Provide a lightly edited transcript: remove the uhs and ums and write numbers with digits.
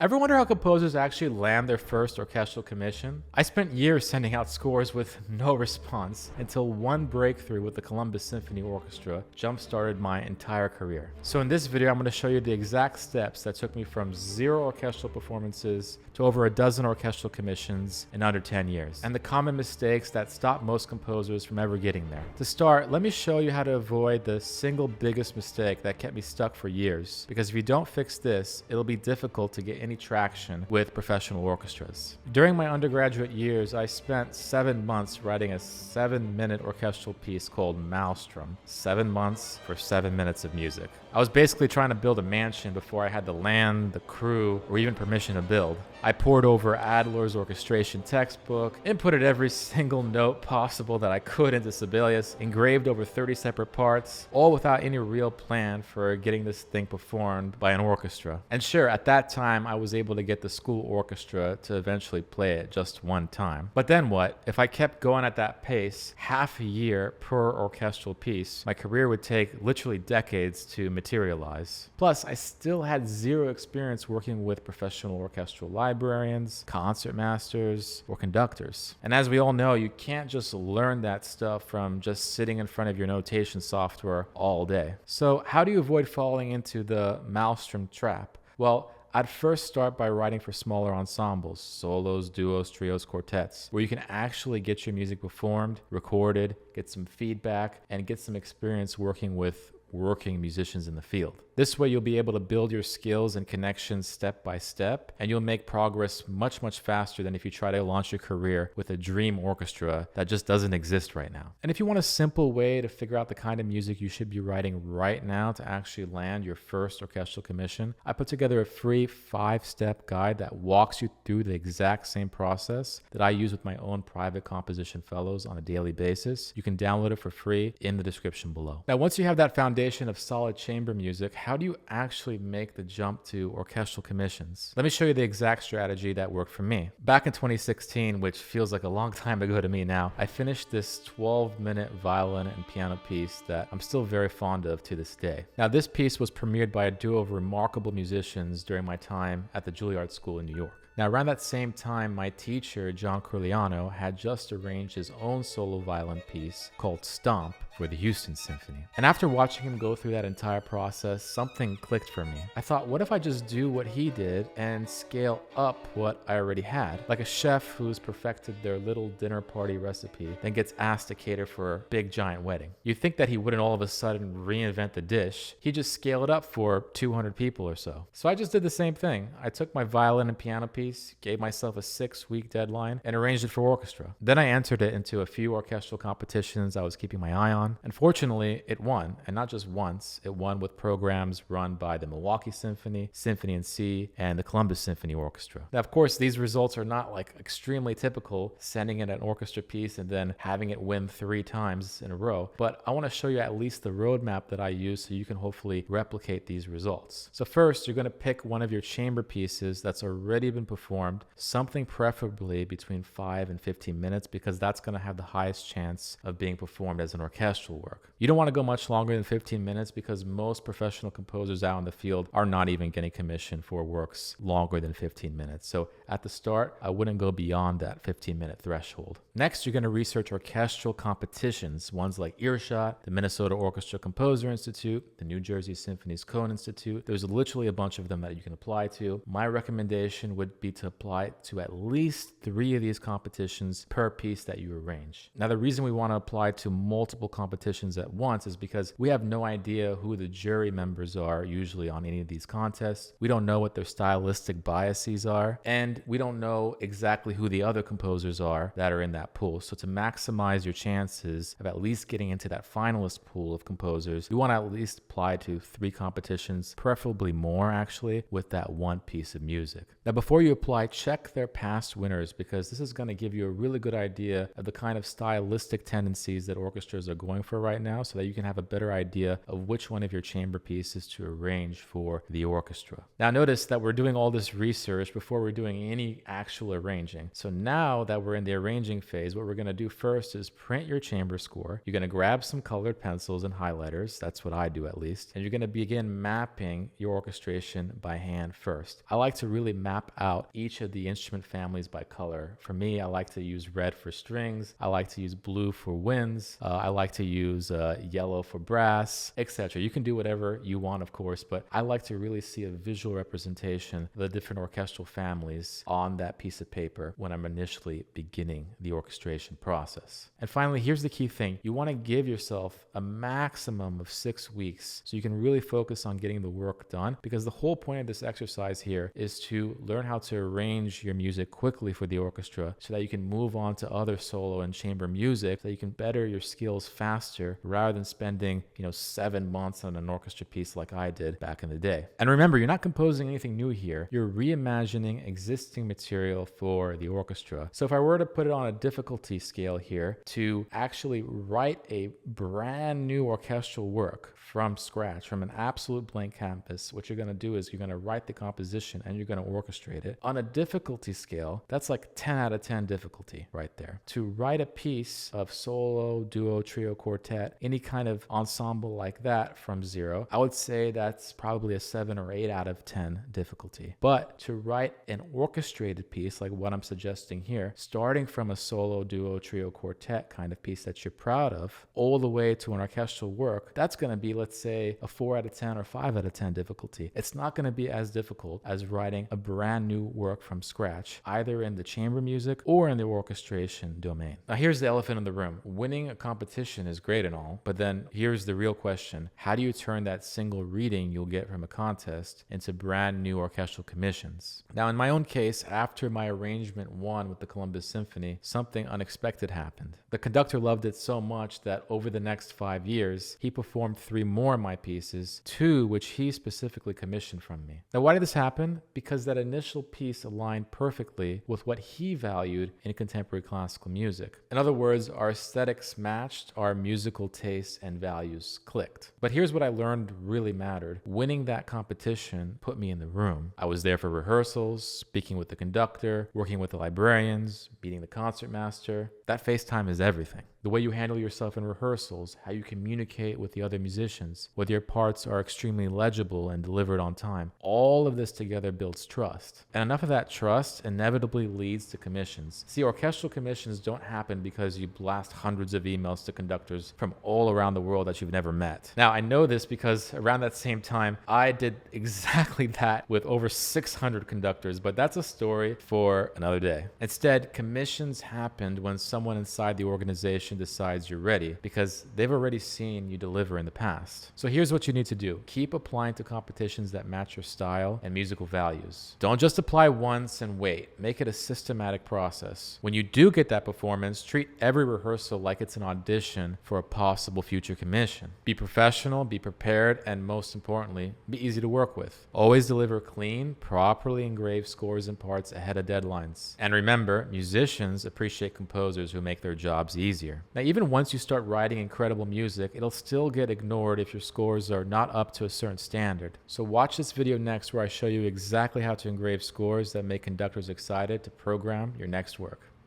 Ever wonder how composers actually land their first orchestral commission? I spent years sending out scores with no response until one breakthrough with the Columbus Symphony Orchestra jump-started my entire career. So in this video, I'm going to show you the exact steps that took me from 0 orchestral performances to over a dozen orchestral commissions in under 10 years, and the common mistakes that stop most composers from ever getting there. To start, let me show you how to avoid the single biggest mistake that kept me stuck for years, because if you don't fix this, it'll be difficult to get any traction with professional orchestras. During my undergraduate years, I spent 7 months writing a 7-minute orchestral piece called Maelstrom. 7 months for 7 minutes of music. I was basically trying to build a mansion before I had the land, the crew, or even permission to build. I poured over Adler's orchestration textbook, inputted every single note possible that I could into Sibelius, engraved over 30 separate parts, all without any real plan for getting this thing performed by an orchestra. And sure, at that time, I was able to get the school orchestra to eventually play it just one time. But then what? If I kept going at that pace, half a year per orchestral piece, my career would take literally decades to materialize. Plus, I still had 0 experience working with professional orchestral librarians, concert masters, or conductors. And as we all know, you can't just learn that stuff from just sitting in front of your notation software all day. So how do you avoid falling into the Maelstrom trap? Well, I'd first start by writing for smaller ensembles, solos, duos, trios, quartets, where you can actually get your music performed, recorded, get some feedback, and get some experience working with working musicians in the field. This way you'll be able to build your skills and connections step by step, and you'll make progress much faster than if you try to launch your career with a dream orchestra that just doesn't exist right now. And if you want a simple way to figure out the kind of music you should be writing right now to actually land your first orchestral commission, I put together a free 5-step guide that walks you through the exact same process that I use with my own private composition fellows on a daily basis. You can download it for free in the description below. Now, once you have that foundation of solid chamber music, how do you actually make the jump to orchestral commissions? Let me show you the exact strategy that worked for me. Back in 2016, which feels like a long time ago to me now, I finished this 12-minute violin and piano piece that I'm still very fond of to this day. Now, this piece was premiered by a duo of remarkable musicians during my time at the Juilliard School in New York. Now, around that same time, my teacher, John Corleano, had just arranged his own solo violin piece called Stomp for the Houston Symphony. And after watching him go through that entire process, something clicked for me. I thought, what if I just do what he did and scale up what I already had? Like a chef who's perfected their little dinner party recipe, then gets asked to cater for a big giant wedding. You'd think that he wouldn't all of a sudden reinvent the dish. He'd just scale it up for 200 people or so. So I just did the same thing. I took my violin and piano piece, gave myself a 6-week deadline, and arranged it for orchestra. Then I entered it into a few orchestral competitions I was keeping my eye on, and fortunately, it won. And not just once, it won with programs run by the Milwaukee Symphony, Symphony in C, and the Columbus Symphony Orchestra. Now, of course, these results are not like extremely typical, sending in an orchestra piece and then having it win 3 times in a row, but I want to show you at least the roadmap that I use so you can hopefully replicate these results. So first, you're going to pick one of your chamber pieces that's already been performed, something preferably between 5 and 15 minutes, because that's going to have the highest chance of being performed as an orchestral work. You don't want to go much longer than 15 minutes because most professional composers out in the field are not even getting commissioned for works longer than 15 minutes. So at the start, I wouldn't go beyond that 15-minute threshold. Next, you're going to research orchestral competitions, ones like Earshot, the Minnesota Orchestra Composer Institute, the New Jersey Symphony's Cone Institute. There's literally a bunch of them that you can apply to. My recommendation would be to apply to at least 3 of these competitions per piece that you arrange. Now, the reason we want to apply to multiple competitions at once is because we have no idea who the jury members are usually on any of these contests. We don't know what their stylistic biases are, and we don't know exactly who the other composers are that are in that pool. So to maximize your chances of at least getting into that finalist pool of composers, you want to at least apply to 3 competitions, preferably more actually, with that one piece of music. Now, before you apply, check their past winners, because this is going to give you a really good idea of the kind of stylistic tendencies that orchestras are going going for right now so that you can have a better idea of which one of your chamber pieces to arrange for the orchestra. Now notice that we're doing all this research before we're doing any actual arranging. So now that we're in the arranging phase, what we're going to do first is print your chamber score. You're going to grab some colored pencils and highlighters. That's what I do at least. And you're going to begin mapping your orchestration by hand first. I like to really map out each of the instrument families by color. For me, I like to use red for strings. I like to use blue for winds. I like to use yellow for brass, etc. You can do whatever you want, of course, but I like to really see a visual representation of the different orchestral families on that piece of paper when I'm initially beginning the orchestration process. And finally, here's the key thing. You want to give yourself a maximum of 6 weeks so you can really focus on getting the work done, because the whole point of this exercise here is to learn how to arrange your music quickly for the orchestra so that you can move on to other solo and chamber music, so that you can better your skills faster rather than spending 7 months on an orchestra piece like I did back in the day. And remember, you're not composing anything new here. You're reimagining existing material for the orchestra. So if I were to put it on a difficulty scale here to actually write a brand new orchestral work from scratch, from an absolute blank canvas, what you're going to do is you're going to write the composition and you're going to orchestrate it. On a difficulty scale, that's like 10 out of 10 difficulty right there. To write a piece of solo, duo, trio, quartet, any kind of ensemble like that from zero, I would say that's probably a 7 or 8 out of 10 difficulty. But to write an orchestrated piece like what I'm suggesting here, starting from a solo, duo, trio, quartet kind of piece that you're proud of, all the way to an orchestral work, that's going to be, let's say, a 4 out of 10 or 5 out of 10 difficulty. It's not going to be as difficult as writing a brand new work from scratch, either in the chamber music or in the orchestration domain. Now here's the elephant in the room. Winning a competition is great and all, but then here's the real question. How do you turn that single reading you'll get from a contest into brand new orchestral commissions? Now in my own case, after my arrangement won with the Columbus Symphony, something unexpected happened. The conductor loved it so much that over the next 5 years, he performed 3 more of my pieces, 2 which he specifically commissioned from me. Now why did this happen? Because that initial piece aligned perfectly with what he valued in contemporary classical music. In other words, our aesthetics matched, our musical tastes and values clicked. But here's what I learned really mattered. Winning that competition put me in the room. I was there for rehearsals, speaking with the conductor, working with the librarians, meeting the concertmaster. That face time is everything. The way you handle yourself in rehearsals, how you communicate with the other musicians, whether your parts are extremely legible and delivered on time. All of this together builds trust. And enough of that trust inevitably leads to commissions. See, orchestral commissions don't happen because you blast hundreds of emails to conductors from all around the world that you've never met. Now, I know this because around that same time, I did exactly that with over 600 conductors, but that's a story for another day. Instead, commissions happened when someone inside the organization decides you're ready, because they've already seen you deliver in the past. So here's what you need to do. Keep applying to competitions that match your style and musical values. Don't just apply once and wait. Make it a systematic process. When you do get that performance, treat every rehearsal like it's an audition for a possible future commission. Be professional, be prepared, and most importantly, be easy to work with. Always deliver clean, properly engraved scores and parts ahead of deadlines. And remember, musicians appreciate composers who make their jobs easier. Now, even once you start writing incredible music, it'll still get ignored if your scores are not up to a certain standard. So watch this video next where I show you exactly how to engrave scores that make conductors excited to program your next work.